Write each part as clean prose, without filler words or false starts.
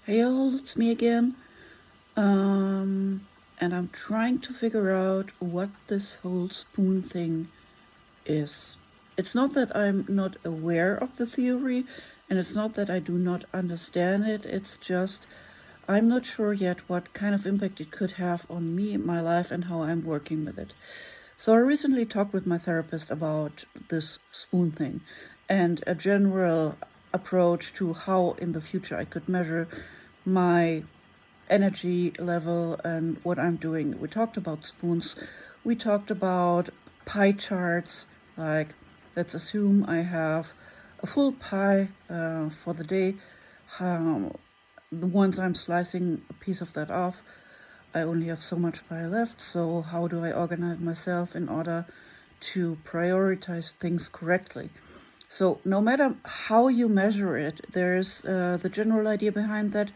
Hey all, it's me again. And I'm trying to figure out what this whole spoon thing is. It's not that I'm not aware of the theory, and it's not that I do not understand it. It's just I'm not sure yet what kind of impact it could have on me, my life, and how I'm working with it. So I recently talked with my therapist about this spoon thing and a general approach to how in the future I could measure my energy level and what I'm doing. We talked about spoons. We talked about pie charts. Like, let's assume I have a full pie for the day. Once I'm slicing a piece of that off, I only have so much pie left. So how do I organize myself in order to prioritize things correctly? So no matter how you measure it, there's the general idea behind that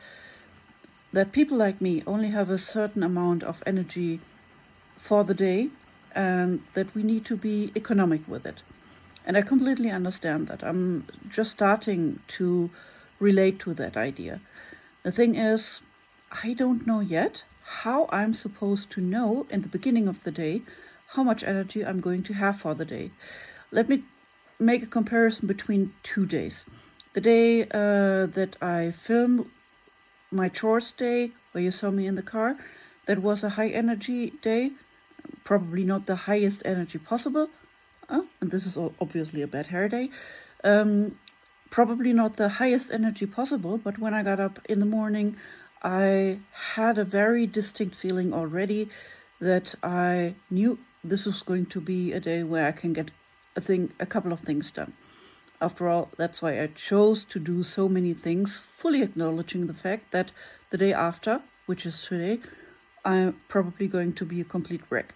people like me only have a certain amount of energy for the day and that we need to be economic with it. And I completely understand that. I'm just starting to relate to that idea. The thing is, I don't know yet how I'm supposed to know in the beginning of the day how much energy I'm going to have for the day. Let me make a comparison between 2 days. The day that I film my chores day, where you saw me in the car, that was a high energy day, probably not the highest energy possible. And this is obviously a bad hair day. Probably not the highest energy possible, but when I got up in the morning, I had a very distinct feeling already that I knew this was going to be a day where I can get a couple of things done. After all, that's why I chose to do so many things, fully acknowledging the fact that the day after, which is today, I'm probably going to be a complete wreck.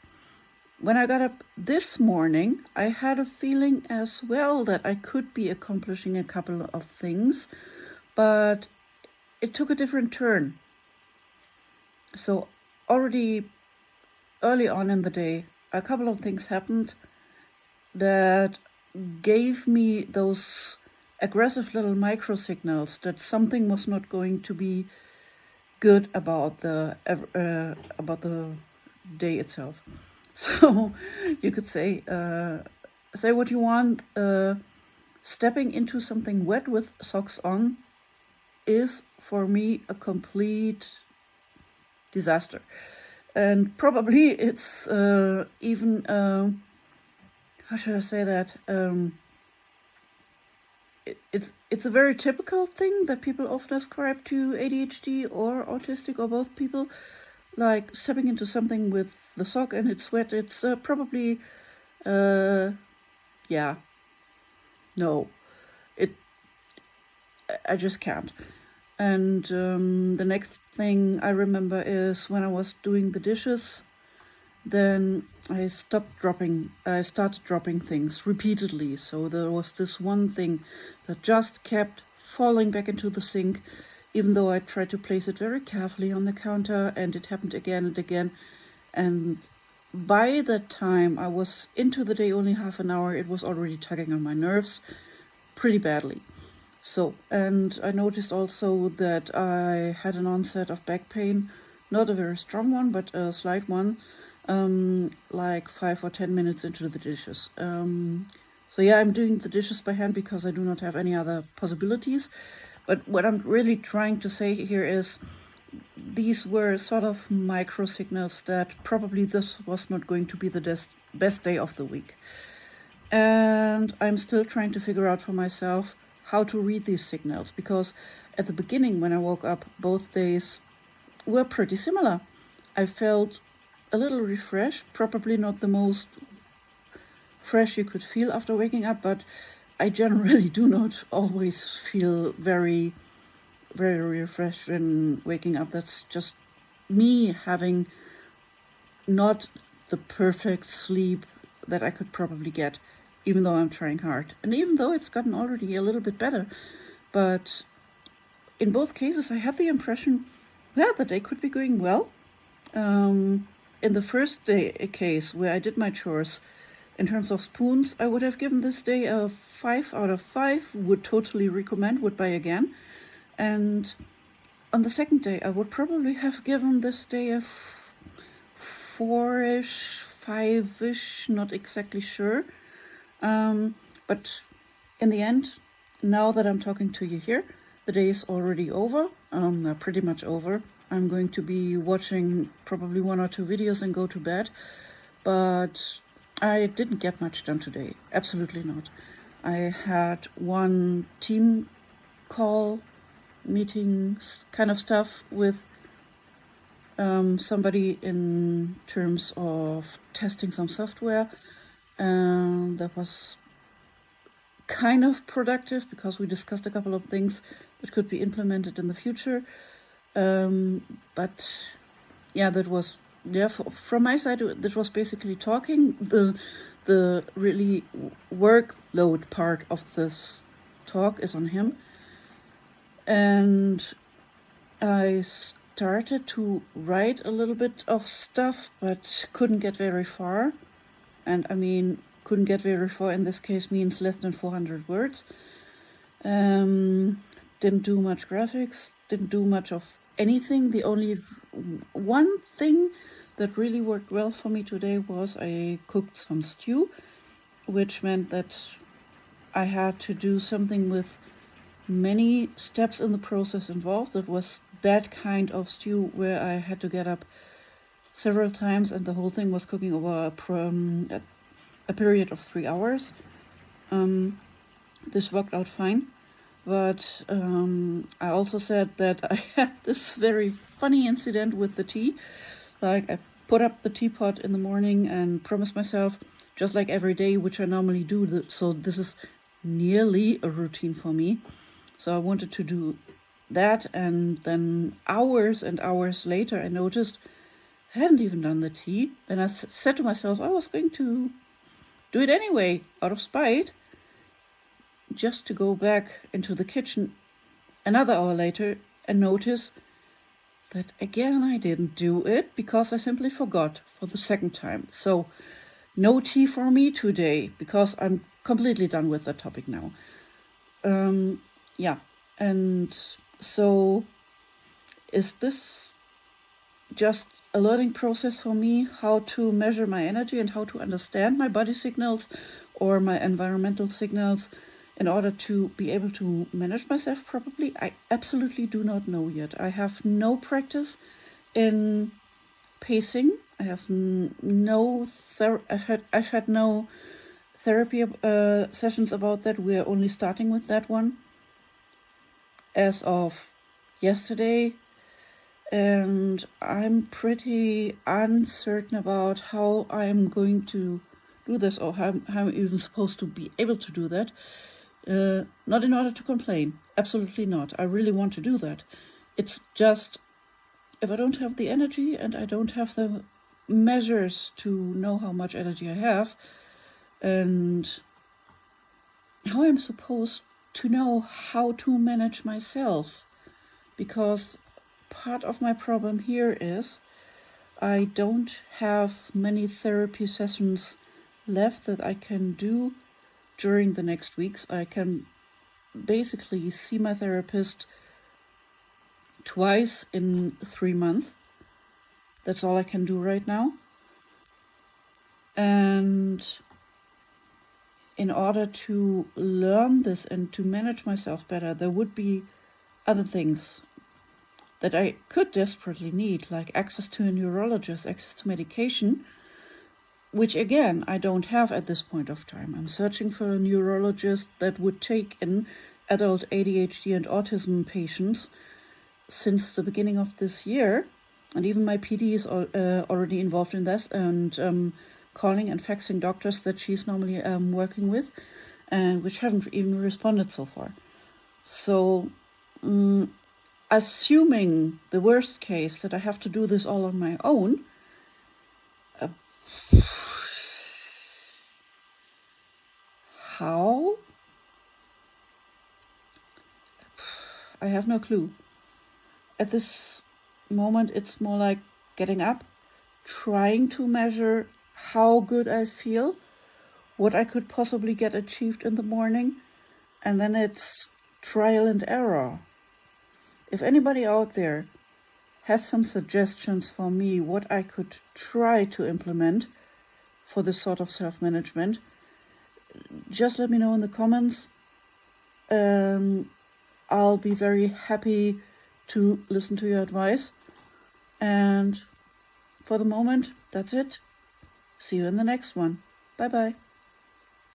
When I got up this morning, I had a feeling as well that I could be accomplishing a couple of things, but it took a different turn. So already early on in the day, a couple of things happened that gave me those aggressive little micro signals that something was not going to be good about the day itself. So you could say what you want. Stepping into something wet with socks on is for me a complete disaster, and probably it's even how should I say that? It's a very typical thing that people often ascribe to ADHD or autistic or both people, like stepping into something with the sock and it's wet. It's probably, yeah, no, I just can't. And the next thing I remember is when I was doing the dishes, then I started dropping things repeatedly. So there was this one thing that just kept falling back into the sink, even though I tried to place it very carefully on the counter, and it happened again and again. And by that time I was into the day only half an hour, it was already tugging on my nerves pretty badly. So, and I noticed also that I had an onset of back pain, not a very strong one, but a slight one, like 5 or 10 minutes into the dishes. So yeah, I'm doing the dishes by hand because I do not have any other possibilities. But what I'm really trying to say here is these were sort of micro signals that probably this was not going to be the best day of the week. And I'm still trying to figure out for myself how to read these signals, because at the beginning when I woke up, both days were pretty similar. I felt a little refreshed, probably not the most fresh you could feel after waking up, but I generally do not always feel very, very refreshed when waking up. That's just me having not the perfect sleep that I could probably get, even though I'm trying hard. And even though it's gotten already a little bit better, but in both cases I had the impression, yeah, the day could be going well. In the first day case where I did my chores, in terms of spoons, I would have given this day a 5 out of 5, would totally recommend, would buy again. And on the second day, I would probably have given this day a 4-ish, 5-ish, not exactly sure. But in the end, now that I'm talking to you here, the day is already over, pretty much over. I'm going to be watching probably 1 or 2 videos and go to bed, but I didn't get much done today, absolutely not. I had one team call, meetings, kind of stuff with somebody in terms of testing some software, and that was kind of productive because we discussed a couple of things that could be implemented in the future. But yeah, that was, from my side, that was basically talking. The really workload part of this talk is on him. And I started to write a little bit of stuff, but couldn't get very far. And I mean, couldn't get very far in this case means less than 400 words. Didn't do much graphics, didn't do much of anything. The only one thing that really worked well for me today was I cooked some stew, which meant that I had to do something with many steps in the process involved. It was that kind of stew where I had to get up several times, and the whole thing was cooking over a period of 3 hours. This worked out fine, but I also said that I had this very funny incident with the tea. Like, I put up the teapot in the morning and promised myself, just like every day, which I normally do, so this is nearly a routine for me. So I wanted to do that, and then hours and hours later I noticed I hadn't even done the tea. Then I said to myself I was going to do it anyway, out of spite, just to go back into the kitchen another hour later and notice that again I didn't do it because I simply forgot for the second time. So no tea for me today because I'm completely done with the topic now. Yeah, and so is this just a learning process for me, how to measure my energy and how to understand my body signals or my environmental signals in order to be able to manage myself properly? I absolutely do not know yet. I have no practice in pacing. I have I've had no therapy sessions about that. We're only starting with that one as of yesterday, and I'm pretty uncertain about how I'm going to do this, or how I'm even supposed to be able to do that. Not in order to complain, absolutely not. I really want to do that. It's just, if I don't have the energy and I don't have the measures to know how much energy I have and how I'm supposed to know how to manage myself, because part of my problem here is I don't have many therapy sessions left that I can do during the next weeks. I can basically see my therapist twice in 3 months. That's all I can do right now. And in order to learn this and to manage myself better, there would be other things that I could desperately need, like access to a neurologist, access to medication, which again, I don't have at this point of time. I'm searching for a neurologist that would take in adult ADHD and autism patients since the beginning of this year. And even my PD is already involved in this, and calling and faxing doctors that she's normally working with, and which haven't even responded so far. So assuming the worst case that I have to do this all on my own, how? I have no clue. At this moment, it's more like getting up, trying to measure how good I feel, what I could possibly get achieved in the morning, and then it's trial and error. if anybody out there has some suggestions for me what I could try to implement for this sort of self-management, just let me know in the comments. I'll be very happy to listen to your advice. And for the moment, that's it. See you in the next one. Bye-bye.